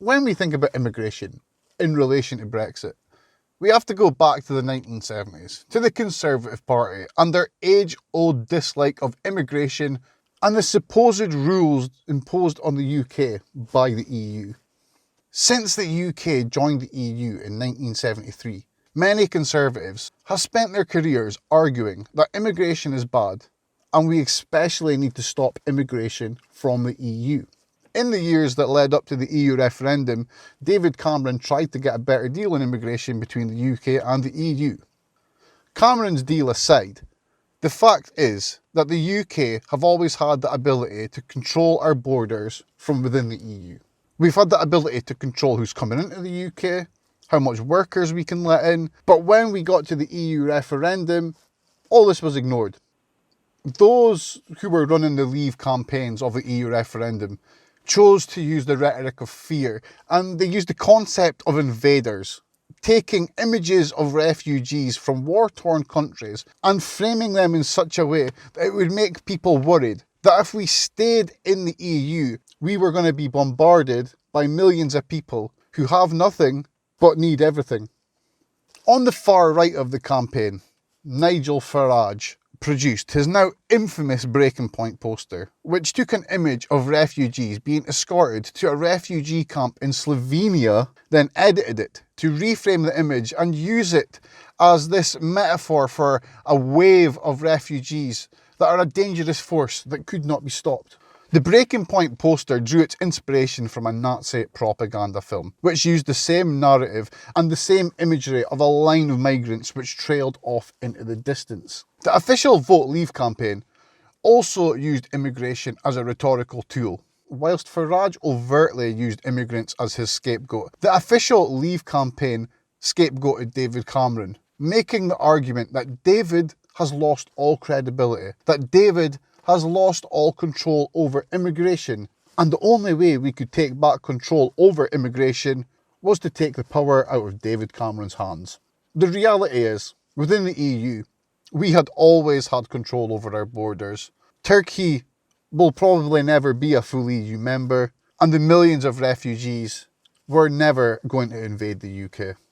When we think about immigration in relation to Brexit, we have to go back to the 1970s, to the Conservative Party and their age-old dislike of immigration and the supposed rules imposed on the UK by the EU. Since the UK joined the EU in 1973, many Conservatives have spent their careers arguing that immigration is bad and we especially need to stop immigration from the EU. In the years that led up to the EU referendum, David Cameron tried to get a better deal on immigration between the UK and the EU. Cameron's deal aside, the fact is that the UK have always had the ability to control our borders from within the EU. We've had the ability to control who's coming into the UK, how much workers we can let in, but when we got to the EU referendum, all this was ignored. Those who were running the Leave campaigns of the EU referendum chose to use the rhetoric of fear, and they used the concept of invaders, taking images of refugees from war-torn countries and framing them in such a way that it would make people worried that if we stayed in the EU, we were going to be bombarded by millions of people who have nothing but need everything. On the far right of the campaign, Nigel Farage produced his now infamous Breaking Point poster, which took an image of refugees being escorted to a refugee camp in Slovenia, then edited it to reframe the image and use it as this metaphor for a wave of refugees that are a dangerous force that could not be stopped. The Breaking Point poster drew its inspiration from a Nazi propaganda film, which used the same narrative and the same imagery of a line of migrants which trailed off into the distance. The official Vote Leave campaign also used immigration as a rhetorical tool. Whilst Farage overtly used immigrants as his scapegoat, the official Leave campaign scapegoated David Cameron, making the argument that David has lost all credibility, that David has lost all control over immigration, and the only way we could take back control over immigration was to take the power out of David Cameron's hands. The reality is, within the EU, we had always had control over our borders. Turkey will probably never be a full EU member, and the millions of refugees were never going to invade the UK.